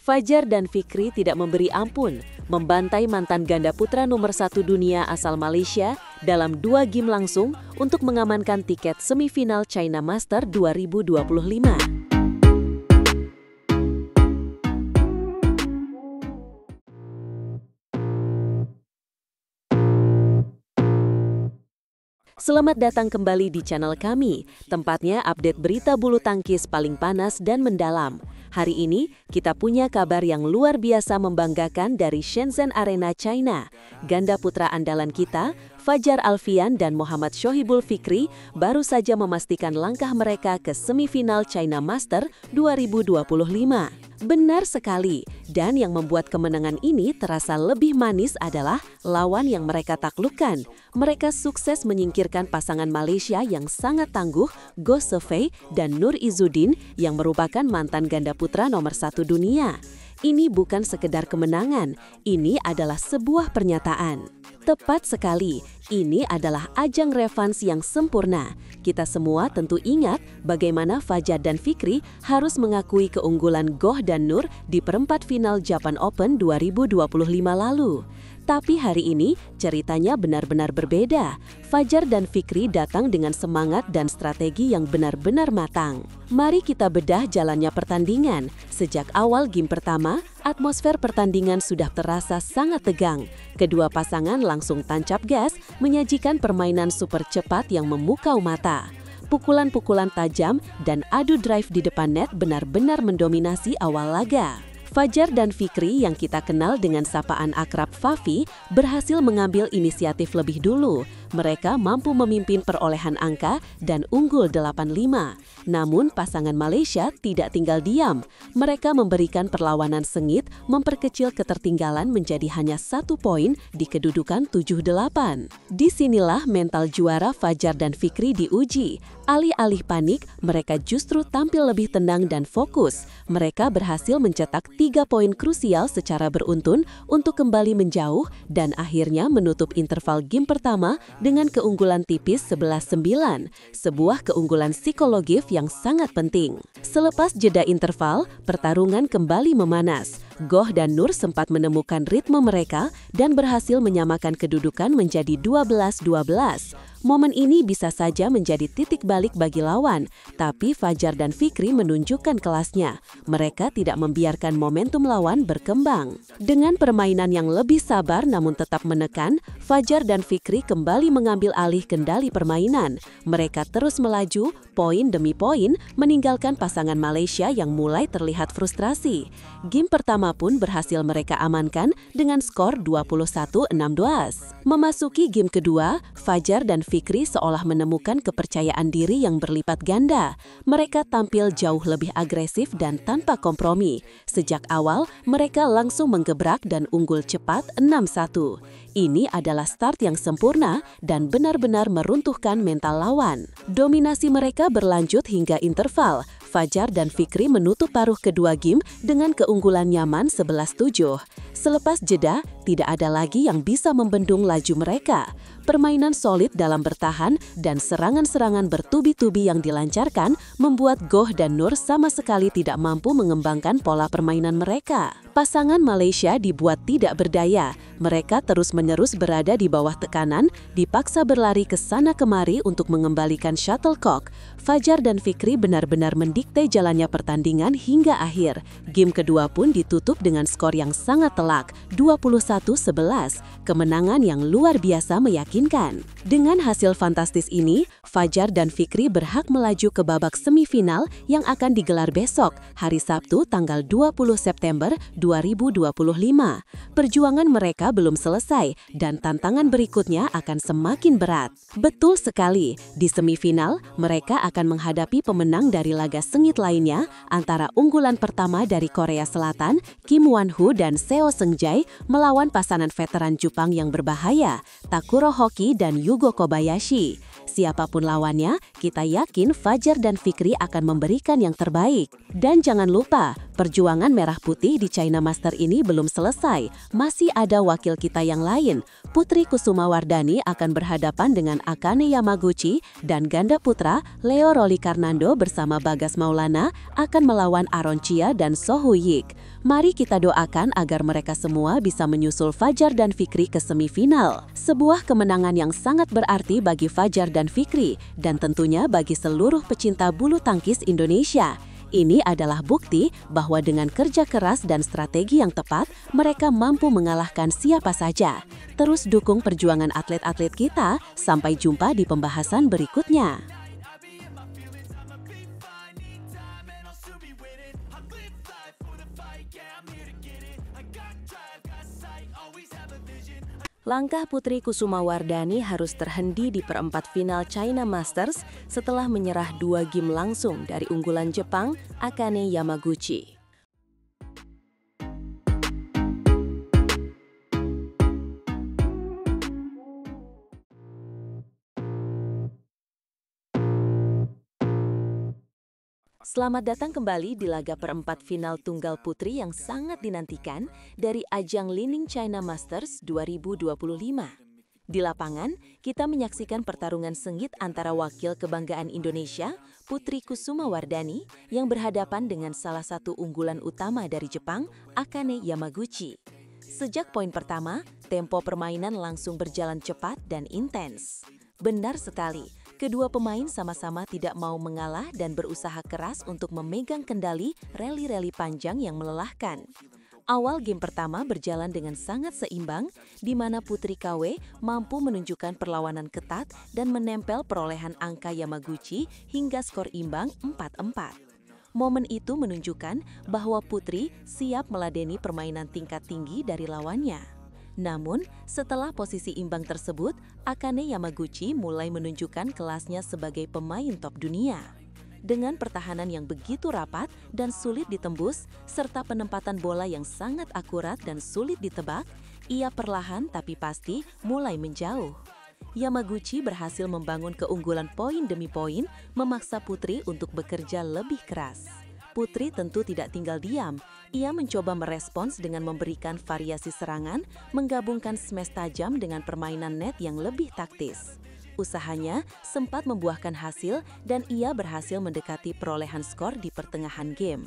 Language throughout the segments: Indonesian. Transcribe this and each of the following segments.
Fajar dan Fikri tidak memberi ampun, membantai mantan ganda putra nomor 1 dunia asal Malaysia dalam 2 game langsung untuk mengamankan tiket semifinal China Master 2025. Selamat datang kembali di channel kami, tempatnya update berita bulu tangkis paling panas dan mendalam. Hari ini, kita punya kabar yang luar biasa membanggakan dari Shenzhen Arena, China. Ganda putra andalan kita, Fajar Alfian dan Muhammad Shohibul Fikri, baru saja memastikan langkah mereka ke semifinal China Master 2025. Benar sekali, dan yang membuat kemenangan ini terasa lebih manis adalah lawan yang mereka taklukkan. Mereka sukses menyingkirkan pasangan Malaysia yang sangat tangguh, Goh Se Fei dan Nur Izzuddin yang merupakan mantan ganda putra nomor 1 dunia. Ini bukan sekedar kemenangan, ini adalah sebuah pernyataan. Tepat sekali, ini adalah ajang revans yang sempurna. Kita semua tentu ingat bagaimana Fajar dan Fikri harus mengakui keunggulan Goh dan Nur di perempat final Japan Open 2025 lalu. Tapi hari ini ceritanya benar-benar berbeda. Fajar dan Fikri datang dengan semangat dan strategi yang benar-benar matang. Mari kita bedah jalannya pertandingan. Sejak awal game pertama, atmosfer pertandingan sudah terasa sangat tegang. Kedua pasangan langsung tancap gas, menyajikan permainan super cepat yang memukau mata. Pukulan-pukulan tajam dan adu drive di depan net benar-benar mendominasi awal laga. Fajar dan Fikri yang kita kenal dengan sapaan akrab Fafi berhasil mengambil inisiatif lebih dulu. Mereka mampu memimpin perolehan angka dan unggul 8-5. Namun pasangan Malaysia tidak tinggal diam. Mereka memberikan perlawanan sengit, memperkecil ketertinggalan menjadi hanya 1 poin di kedudukan 7-8. Disinilah mental juara Fajar dan Fikri diuji. Alih-alih panik, mereka justru tampil lebih tenang dan fokus. Mereka berhasil mencetak 3 poin krusial secara beruntun untuk kembali menjauh dan akhirnya menutup interval game pertama dengan keunggulan tipis 11-9, sebuah keunggulan psikologis yang sangat penting. Selepas jeda interval, pertarungan kembali memanas. Goh dan Nur sempat menemukan ritme mereka dan berhasil menyamakan kedudukan menjadi 12-12. Momen ini bisa saja menjadi titik balik bagi lawan, tapi Fajar dan Fikri menunjukkan kelasnya. Mereka tidak membiarkan momentum lawan berkembang. Dengan permainan yang lebih sabar namun tetap menekan, Fajar dan Fikri kembali mengambil alih kendali permainan. Mereka terus melaju, poin demi poin, meninggalkan pasangan Malaysia yang mulai terlihat frustrasi. Game pertama pun berhasil mereka amankan dengan skor 21-16. Memasuki game kedua, Fajar dan Fikri seolah menemukan kepercayaan diri yang berlipat ganda. Mereka tampil jauh lebih agresif dan tanpa kompromi. Sejak awal, mereka langsung menggebrak dan unggul cepat 6-1. Ini adalah start yang sempurna dan benar-benar meruntuhkan mental lawan. Dominasi mereka berlanjut hingga interval. Fajar dan Fikri menutup paruh kedua game dengan keunggulan nyaman 11-7. Selepas jeda, tidak ada lagi yang bisa membendung laju mereka. Permainan solid dalam bertahan dan serangan-serangan bertubi-tubi yang dilancarkan membuat Goh dan Nur sama sekali tidak mampu mengembangkan pola permainan mereka. Pasangan Malaysia dibuat tidak berdaya. Mereka terus-menerus berada di bawah tekanan, dipaksa berlari ke sana kemari untuk mengembalikan shuttlecock. Fajar dan Fikri benar-benar mendikte jalannya pertandingan hingga akhir. Game kedua pun ditutup dengan skor yang sangat telak, 21-11. Kemenangan yang luar biasa meyakinkan. Dengan hasil fantastis ini, Fajar dan Fikri berhak melaju ke babak semifinal yang akan digelar besok, hari Sabtu tanggal 20 September 2025. Perjuangan mereka belum selesai dan tantangan berikutnya akan semakin berat. Betul sekali, di semifinal mereka akan menghadapi pemenang dari laga sengit lainnya antara unggulan pertama dari Korea Selatan, Kim Won-ho dan Seo Seung-jae melawan pasangan veteran Jepang yang berbahaya, Takuro Hoki dan Yugo Kobayashi. Siapapun lawannya, kita yakin Fajar dan Fikri akan memberikan yang terbaik. Dan jangan lupa, perjuangan merah putih di China Master ini belum selesai. Masih ada wakil kita yang lain. Putri Kusumawardhani akan berhadapan dengan Akane Yamaguchi dan ganda putra Leo Rolikarnando bersama Bagas Maulana akan melawan Aron Chia dan Soh Hui Yik. Mari kita doakan agar mereka semua bisa menyusul Fajar dan Fikri ke semifinal. Sebuah kemenangan yang sangat berarti bagi Fajar dan Fikri, dan tentunya bagi seluruh pecinta bulu tangkis Indonesia. Ini adalah bukti bahwa dengan kerja keras dan strategi yang tepat, mereka mampu mengalahkan siapa saja. Terus dukung perjuangan atlet-atlet kita. Sampai jumpa di pembahasan berikutnya. Langkah Putri Kusumawardhani harus terhenti di perempat final China Masters setelah menyerah 2 game langsung dari unggulan Jepang, Akane Yamaguchi. Selamat datang kembali di laga perempat final tunggal putri yang sangat dinantikan dari ajang Li-Ning China Masters 2025. Di lapangan, kita menyaksikan pertarungan sengit antara wakil kebanggaan Indonesia, Putri Kusumawardhani, yang berhadapan dengan salah satu unggulan utama dari Jepang, Akane Yamaguchi. Sejak poin pertama, tempo permainan langsung berjalan cepat dan intens. Benar sekali, kedua pemain sama-sama tidak mau mengalah dan berusaha keras untuk memegang kendali rally-rally panjang yang melelahkan. Awal game pertama berjalan dengan sangat seimbang, di mana Putri KW mampu menunjukkan perlawanan ketat dan menempel perolehan angka Yamaguchi hingga skor imbang 4-4. Momen itu menunjukkan bahwa Putri siap meladeni permainan tingkat tinggi dari lawannya. Namun, setelah posisi imbang tersebut, Akane Yamaguchi mulai menunjukkan kelasnya sebagai pemain top dunia. Dengan pertahanan yang begitu rapat dan sulit ditembus, serta penempatan bola yang sangat akurat dan sulit ditebak, ia perlahan tapi pasti mulai menjauh. Yamaguchi berhasil membangun keunggulan poin demi poin, memaksa Putri untuk bekerja lebih keras. Putri tentu tidak tinggal diam. Ia mencoba merespons dengan memberikan variasi serangan, menggabungkan smash tajam dengan permainan net yang lebih taktis. Usahanya sempat membuahkan hasil dan ia berhasil mendekati perolehan skor di pertengahan game.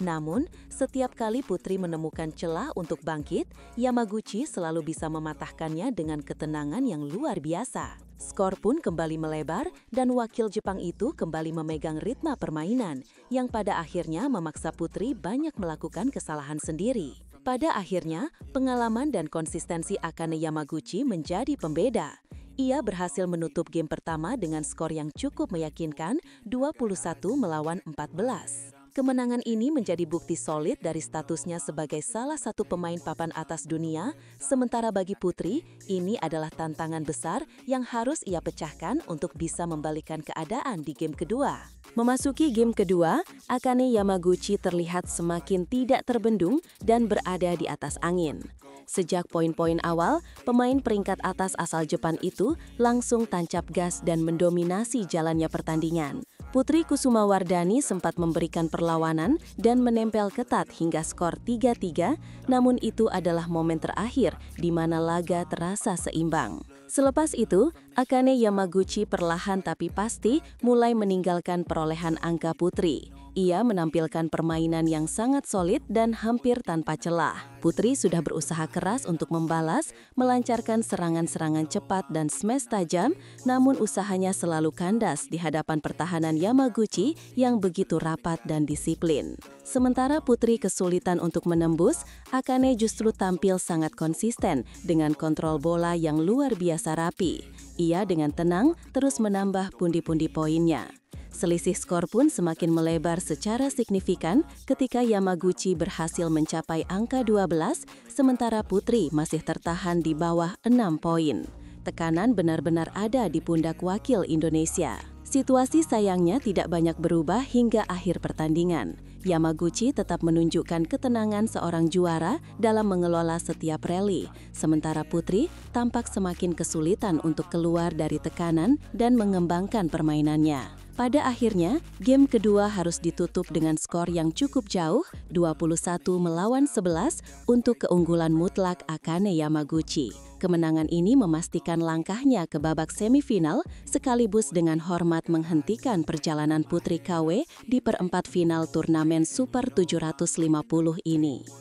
Namun, setiap kali Putri menemukan celah untuk bangkit, Yamaguchi selalu bisa mematahkannya dengan ketenangan yang luar biasa. Skor pun kembali melebar dan wakil Jepang itu kembali memegang ritme permainan yang pada akhirnya memaksa Putri banyak melakukan kesalahan sendiri. Pada akhirnya, pengalaman dan konsistensi Akane Yamaguchi menjadi pembeda. Ia berhasil menutup game pertama dengan skor yang cukup meyakinkan 21-14. Kemenangan ini menjadi bukti solid dari statusnya sebagai salah satu pemain papan atas dunia, sementara bagi Putri, ini adalah tantangan besar yang harus ia pecahkan untuk bisa membalikkan keadaan di game kedua. Memasuki game kedua, Akane Yamaguchi terlihat semakin tidak terbendung dan berada di atas angin. Sejak poin-poin awal, pemain peringkat atas asal Jepang itu langsung tancap gas dan mendominasi jalannya pertandingan. Putri Kusumawardhani sempat memberikan perlawanan dan menempel ketat hingga skor 3-3, namun itu adalah momen terakhir di mana laga terasa seimbang. Selepas itu, Akane Yamaguchi perlahan tapi pasti mulai meninggalkan perolehan angka Putri. Ia menampilkan permainan yang sangat solid dan hampir tanpa celah. Putri sudah berusaha keras untuk membalas, melancarkan serangan-serangan cepat dan smash tajam, namun usahanya selalu kandas di hadapan pertahanan Yamaguchi yang begitu rapat dan disiplin. Sementara Putri kesulitan untuk menembus, Akane justru tampil sangat konsisten dengan kontrol bola yang luar biasa rapi. Ia dengan tenang terus menambah pundi-pundi poinnya. Selisih skor pun semakin melebar secara signifikan ketika Yamaguchi berhasil mencapai angka 12, sementara Putri masih tertahan di bawah 6 poin. Tekanan benar-benar ada di pundak wakil Indonesia. Situasi sayangnya tidak banyak berubah hingga akhir pertandingan. Yamaguchi tetap menunjukkan ketenangan seorang juara dalam mengelola setiap rally, sementara Putri tampak semakin kesulitan untuk keluar dari tekanan dan mengembangkan permainannya. Pada akhirnya, game kedua harus ditutup dengan skor yang cukup jauh, 21-11 untuk keunggulan mutlak Akane Yamaguchi. Kemenangan ini memastikan langkahnya ke babak semifinal sekaligus dengan hormat menghentikan perjalanan Putri KW di perempat final turnamen Super 750 ini.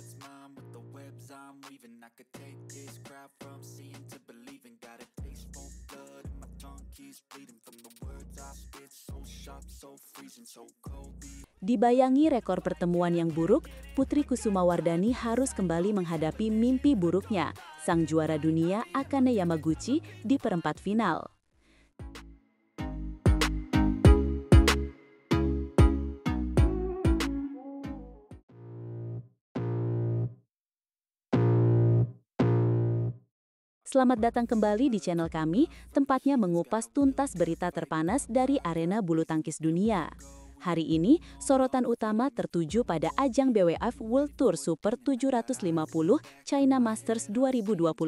Dibayangi rekor pertemuan yang buruk, Putri Kusumawardhani harus kembali menghadapi mimpi buruknya, sang juara dunia Akane Yamaguchi di perempat final. Selamat datang kembali di channel kami, tempatnya mengupas tuntas berita terpanas dari arena bulu tangkis dunia. Hari ini, sorotan utama tertuju pada ajang BWF World Tour Super 750 China Masters 2025,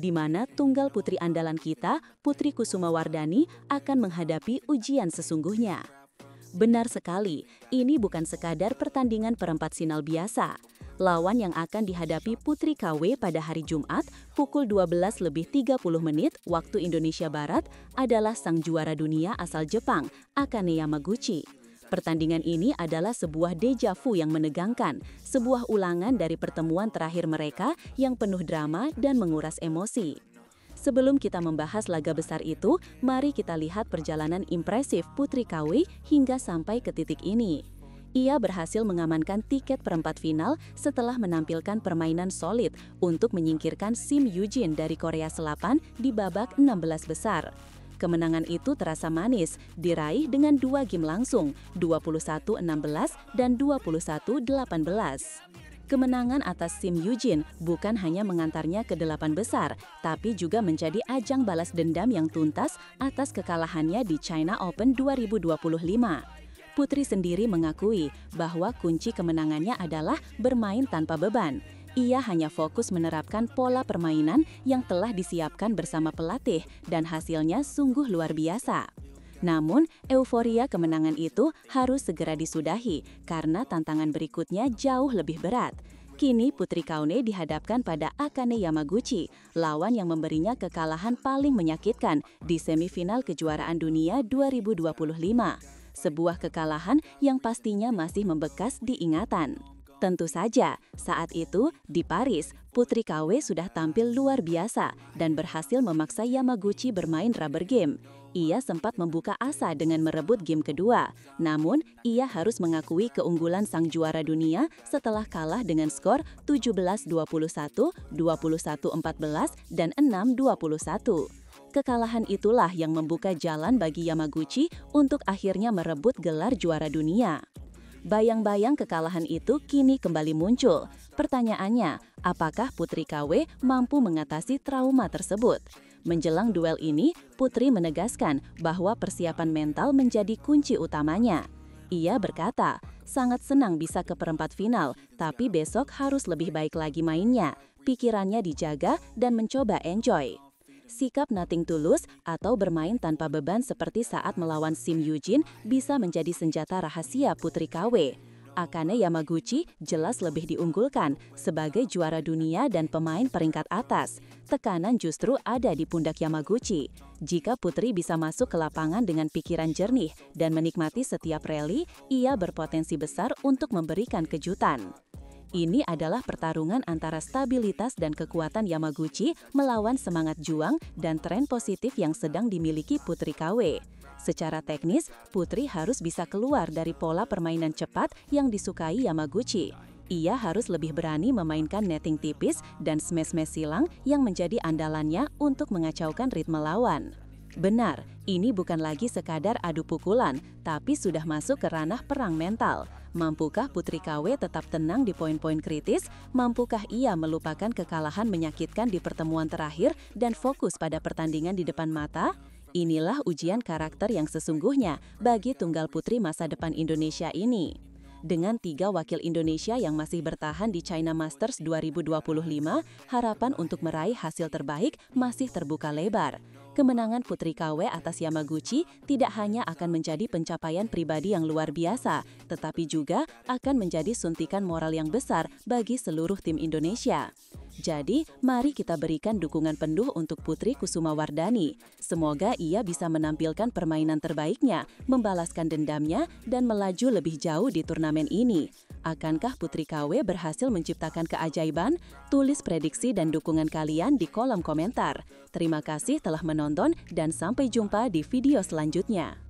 di mana tunggal putri andalan kita, Putri Kusumawardhani, akan menghadapi ujian sesungguhnya. Benar sekali, ini bukan sekadar pertandingan perempat final biasa. Lawan yang akan dihadapi Putri KW pada hari Jumat pukul 12:30 waktu Indonesia Barat adalah sang juara dunia asal Jepang, Akane Yamaguchi. Pertandingan ini adalah sebuah deja vu yang menegangkan, sebuah ulangan dari pertemuan terakhir mereka yang penuh drama dan menguras emosi. Sebelum kita membahas laga besar itu, mari kita lihat perjalanan impresif Putri KW hingga sampai ke titik ini. Ia berhasil mengamankan tiket perempat final setelah menampilkan permainan solid untuk menyingkirkan Sim Yujin dari Korea Selatan di babak 16 besar. Kemenangan itu terasa manis, diraih dengan 2 game langsung, 21-16 dan 21-18. Kemenangan atas Sim Yujin bukan hanya mengantarnya ke 8 besar, tapi juga menjadi ajang balas dendam yang tuntas atas kekalahannya di China Open 2025. Putri sendiri mengakui bahwa kunci kemenangannya adalah bermain tanpa beban. Ia hanya fokus menerapkan pola permainan yang telah disiapkan bersama pelatih dan hasilnya sungguh luar biasa. Namun, euforia kemenangan itu harus segera disudahi karena tantangan berikutnya jauh lebih berat. Kini Putri KW dihadapkan pada Akane Yamaguchi, lawan yang memberinya kekalahan paling menyakitkan di semifinal kejuaraan dunia 2025. Sebuah kekalahan yang pastinya masih membekas di ingatan. Tentu saja, saat itu di Paris, Putri KW sudah tampil luar biasa dan berhasil memaksa Yamaguchi bermain rubber game. Ia sempat membuka asa dengan merebut game kedua, namun ia harus mengakui keunggulan sang juara dunia setelah kalah dengan skor 17-21, 21-14, dan 6-21. Kekalahan itulah yang membuka jalan bagi Yamaguchi untuk akhirnya merebut gelar juara dunia. Bayang-bayang kekalahan itu kini kembali muncul. Pertanyaannya, apakah Putri KW mampu mengatasi trauma tersebut? Menjelang duel ini, Putri menegaskan bahwa persiapan mental menjadi kunci utamanya. Ia berkata, sangat senang bisa ke perempat final, tapi besok harus lebih baik lagi mainnya. Pikirannya dijaga dan mencoba enjoy. Sikap nothing tulus atau bermain tanpa beban seperti saat melawan Sim Yujin bisa menjadi senjata rahasia Putri KW. Akane Yamaguchi jelas lebih diunggulkan sebagai juara dunia dan pemain peringkat atas. Tekanan justru ada di pundak Yamaguchi. Jika Putri bisa masuk ke lapangan dengan pikiran jernih dan menikmati setiap rally, ia berpotensi besar untuk memberikan kejutan. Ini adalah pertarungan antara stabilitas dan kekuatan Yamaguchi melawan semangat juang dan tren positif yang sedang dimiliki Putri KW. Secara teknis, Putri harus bisa keluar dari pola permainan cepat yang disukai Yamaguchi. Ia harus lebih berani memainkan netting tipis dan smash-smash silang yang menjadi andalannya untuk mengacaukan ritme lawan. Benar, ini bukan lagi sekadar adu pukulan, tapi sudah masuk ke ranah perang mental. Mampukah Putri KW tetap tenang di poin-poin kritis? Mampukah ia melupakan kekalahan menyakitkan di pertemuan terakhir dan fokus pada pertandingan di depan mata? Inilah ujian karakter yang sesungguhnya bagi tunggal putri masa depan Indonesia ini. Dengan 3 wakil Indonesia yang masih bertahan di China Masters 2025, harapan untuk meraih hasil terbaik masih terbuka lebar. Kemenangan Putri KW atas Yamaguchi tidak hanya akan menjadi pencapaian pribadi yang luar biasa, tetapi juga akan menjadi suntikan moral yang besar bagi seluruh tim Indonesia. Jadi, mari kita berikan dukungan penuh untuk Putri Kusumawardhani. Semoga ia bisa menampilkan permainan terbaiknya, membalaskan dendamnya, dan melaju lebih jauh di turnamen ini. Akankah Putri KW berhasil menciptakan keajaiban? Tulis prediksi dan dukungan kalian di kolom komentar. Terima kasih telah menonton dan sampai jumpa di video selanjutnya.